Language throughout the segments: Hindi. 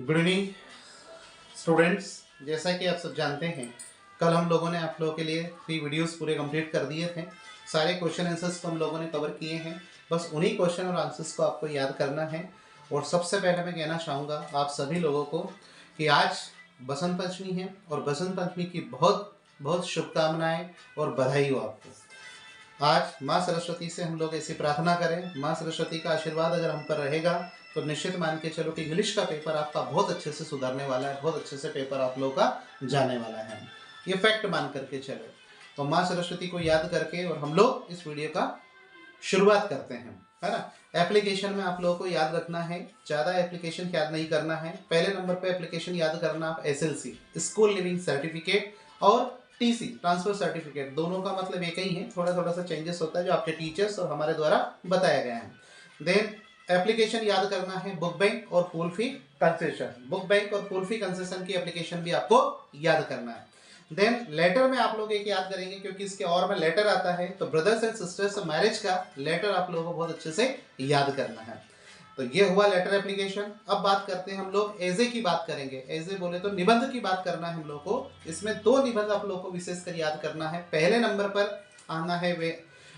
Good evening students. जैसा कि आप सब जानते हैं, कल हम लोगों ने आप लोगों के लिए 3 वीडियोस पूरे कंप्लीट कर दिए थे। सारे क्वेश्चन आंसर्स को हम लोगों ने कवर किए हैं। बस उन्हीं क्वेश्चन और आंसर्स को आपको याद करना है। और सबसे पहले मैं कहना चाहूँगा आप सभी लोगों को कि आज बसंत पंचमी है और बसंत पंचमी की बहुत बहुत शुभकामनाएं और बधाई हो आपको। आज माँ सरस्वती से हम लोग ऐसी प्रार्थना करें, माँ सरस्वती का आशीर्वाद अगर हम पर रहेगा तो निश्चित मान के चलो कि इंग्लिश का पेपर आपका बहुत अच्छे से सुधरने वाला है, बहुत अच्छे से पेपर आप लोगों का जाने वाला है, ये फैक्ट मान करके चलो। तो माँ सरस्वती को याद करके और हम लोग इस वीडियो का शुरुआत करते हैं, है ना। एप्लीकेशन में आप लोगों को याद रखना है, ज़्यादा एप्लीकेशन याद नहीं करना है। पहले नंबर पे एप्लीकेशन याद करना आप SLC स्कूल लिविंग सर्टिफिकेट और TC ट्रांसफर सर्टिफिकेट, दोनों का मतलब एक ही है, थोड़ा थोड़ा सा चेंजेस होता है जो आपके टीचर्स और हमारे द्वारा बताया गया है। देन एप्लीकेशन याद करना है बुक बैंक और फुल फी कंसेशन, बुक बैंक और फुल फी कंसेशन की एप्लीकेशन भी आपको याद करना है। देन लेटर में आप लोग एक याद करेंगे क्योंकि इसके और में लेटर आता है, तो ब्रदर्स एंड सिस्टर्स मैरिज का लेटर आप लोगों को बहुत अच्छे से याद करना है। तो ये हुआ लेटर एप्लीकेशन। अब बात करते हैं हम लोग एजे की बात करेंगे। एजे बोले तो निबंध की बात करना है हम लोग को। इसमें 2 निबंध आप लोग को विशेषकर याद करना है। पहले नंबर पर आना है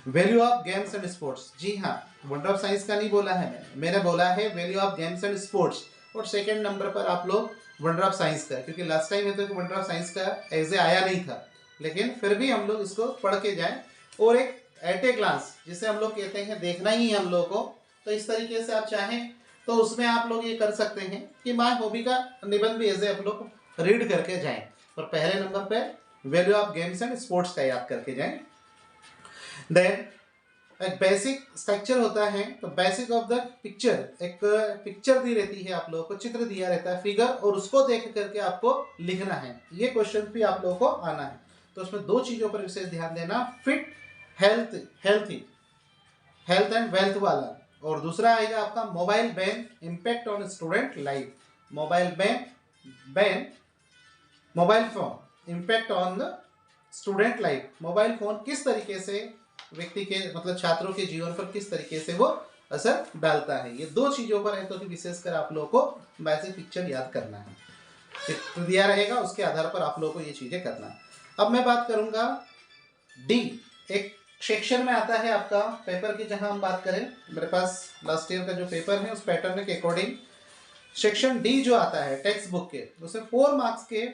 value of games and sports. जी हाँ, वंडर ऑफ साइंस का नहीं बोला है मैंने बोला है value of games and sports. और सेकंड नंबर पर आप लोग वंडर ऑफ साइंस का, क्योंकि लास्ट टाइम है तो वंडर ऑफ साइंस का एजे आया नहीं था, लेकिन फिर भी हम लोग इसको पढ़ के जाएं। और एक एट ए ग्लांस जिसे हम लोग कहते हैं देखना ही है हम लोग को, तो इस तरीके से आप चाहें तो उसमें आप लोग ये कर सकते हैं कि माय हॉबी का निबंध भी ऐसे आप लोग रीड करके जाएं। और पहले नंबर पे value of games and sports का याद करके जाएं। देन एक बेसिक स्ट्रक्चर होता है, तो बेसिक ऑफ द पिक्चर, एक पिक्चर दी रहती है आप लोगों को, चित्र दिया रहता है फिगर, और उसको देख करके आपको लिखना है। ये क्वेश्चन भी आप लोगों को आना है। तो उसमें 2 चीजों पर विशेष ध्यान देना, फिट हेल्थ एंड वेल्थ वाला, और दूसरा आएगा आपका mobile ban impact on student life. Mobile phone impact on the student life. Mobile phone किस तरीके से व्यक्ति के मतलब छात्रों के जीवन पर किस तरीके से वो असर डालता है, ये 2 चीजों पर है। तो विशेषकर आप लोगों को बेसिक पिक्चर याद करना है, चित्र दिया रहेगा उसके आधार पर आप लोगों को ये चीजें करना है। अब मैं बात करूंगा डी, एक सेक्शन में आता है आपका पेपर की, जहां हम बात करें मेरे पास लास्ट ईयर का जो पेपर है उस पैटर्न के अकॉर्डिंग सेक्शन डी जो आता है टेक्स्ट बुक के, उसमें 4 मार्क्स के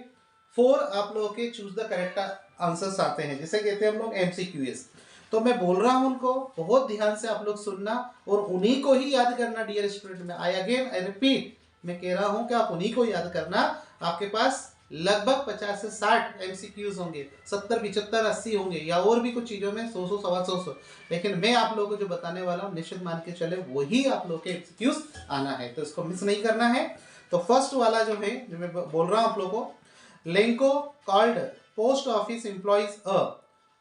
4 आप लोगों के चूज द करेक्ट आंसर्स आते हैं, जिसे कहते हैं हम लोग MCQs। तो मैं बोल रहा हूं उनको बहुत ध्यान से आप लोग सुनना और उन्हीं को ही याद करना डियर स्टूडेंट। में आई रिपीट, मैं कह रहा हूं कि आप उन्हीं को याद करना। आपके पास लगभग 50 से 60 MCQs होंगे, 70 75 80 होंगे, या और भी कुछ चीजों में 100 सवा 100। लेकिन मैं आप लोगों को जो बताने वाला हूँ निश्चित मान के चले वही आप लोग के MCQs आना है, तो इसको मिस नहीं करना है। तो फर्स्ट वाला जो है जो मैं बोल रहा हूँ आप लोगों को, Lanco called post office employees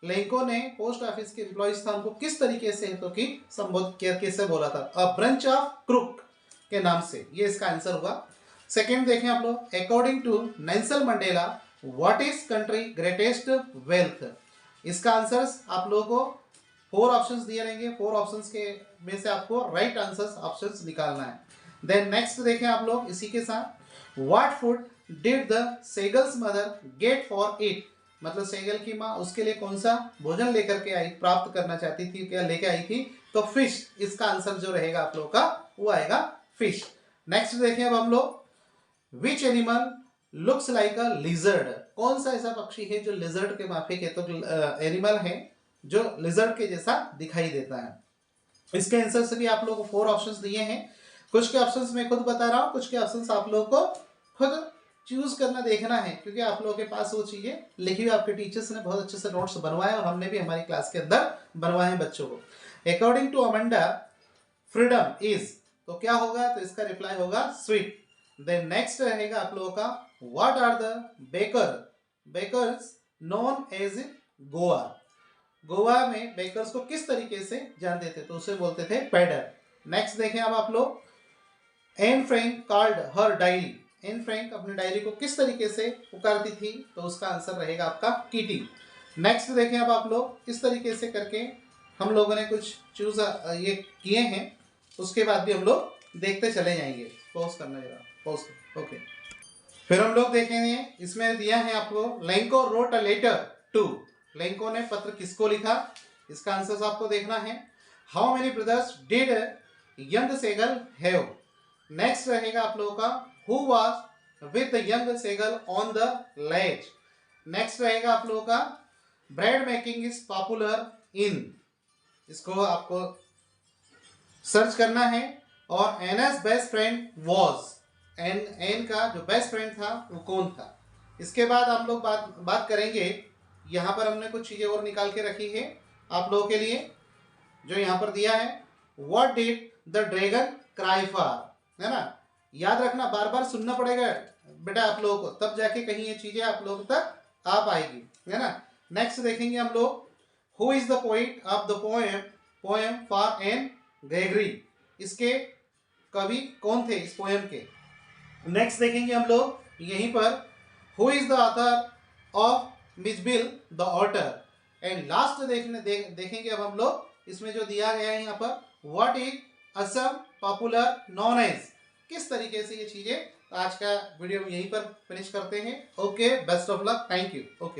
Lanco ने पोस्ट ऑफिस के एम्प्लॉइज था उनको किस तरीके से तो कि संबोधित कैसे बोला था, अ ब्रंच ऑफ क्रुक के नाम से, ये इसका आंसर हुआ। सेकंड देखें आप लोग, according to Nelson Mandela what is country greatest wealth. इसका आंसर्स आप लोगों को 4 ऑप्शंस दिए रहेंगे, 4 ऑप्शंस के में से आपको राइट आंसर्स ऑप्शंस निकालना है। देन नेक्स्ट देखें आप लोग इसी के साथ, what food did the seagulls mother get for it, मतलब सेगल की माँ उसके लिए कौन सा भोजन लेकर के आई, प्राप्त करना चाहती थी, क्या लेके आई थी, तो फिश। इसका आंसर जो रहेगा आप लोगों का वो आएगा फिश। नेक्स्ट देखें अब हम लोग, which animal looks like a lizard, कौन सा ऐसा पक्षी है जो लिजर्ड के माफिक है, तो एनिमल है जो लिजर्ड के जैसा दिखाई देता है। इसके आंसर से भी आप लोगों को 4 ऑप्शंस दिए हैं। कुछ के ऑप्शंस मैं खुद बता रहा हूं, कुछ के ऑप्शंस आप लोगों को खुद चूज करना देखना है, क्योंकि आप लोगों के पास वो चीजें लिखी हुई आपके टीचर्स ने बहुत अच्छे से नोट्स बनवाए और हमने भी हमारी क्लास के अंदर बनवाए हैं बच्चों को। According to Amanda freedom is, तो क्या होगा, तो इसका रिप्लाई होगा स्वीट। देन नेक्स्ट रहेगा आप लोगों का, what are the bakers known as Goa, Goa में बेकर्स को किस तरीके से जानते थे, तो उसे बोलते थे पेडर। नेक्स्ट देखें अब आप लोग, Anne Frank called her diary, Anne Frank अपनी डायरी को किस तरीके से पुकारती थी, तो उसका आंसर रहेगा आपका किटी। नेक्स्ट देखें अब आप लोग, इस तरीके से करके हम लोगों ने कुछ चूज ये किए हैं, उसके बाद भी हम लोग देखते चले जाएंगे। पॉज करना जरा, पोस्ट ओके। फिर हम लोग देखेंगे, इसमें दिया है आपको Lencho wrote a letter to, Lencho ने पत्र किसको लिखा, इसका आंसर आपको देखना है। How many brothers did young seagull have. Next रहेगा आप लोगों का who was with young seagull on the ledge. Next रहेगा आप लोगों का bread making is popular in, इसको आपको सर्च करना है। और Anne's best friend was, Anne का जो बेस्ट फ्रेंड था वो कौन था। इसके बाद हम लोग बात करेंगे, यहाँ पर हमने कुछ चीज़ें और निकाल के रखी है आप लोगों के लिए, जो यहाँ पर दिया है what did the dragon cry for, है ना। याद रखना, बार बार सुनना पड़ेगा बेटा आप लोगों को, तब जाके कहीं ये चीज़ें आप लोगों तक आ पाएगी, है ना। नेक्स्ट देखेंगे हम लोग who is the poet of the poem for Anne Gregory, इसके कवि कौन थे इस पोएम के। नेक्स्ट देखेंगे हम लोग यहीं पर who is the author of Mijbil the otter. And last देखेंगे अब हम लोग इसमें जो दिया गया है यहाँ पर what is Assam popular known as, किस तरीके से ये चीजें। आज का वीडियो हम यहीं पर फिनिश करते हैं। Okay, best of luck, thank you. Okay.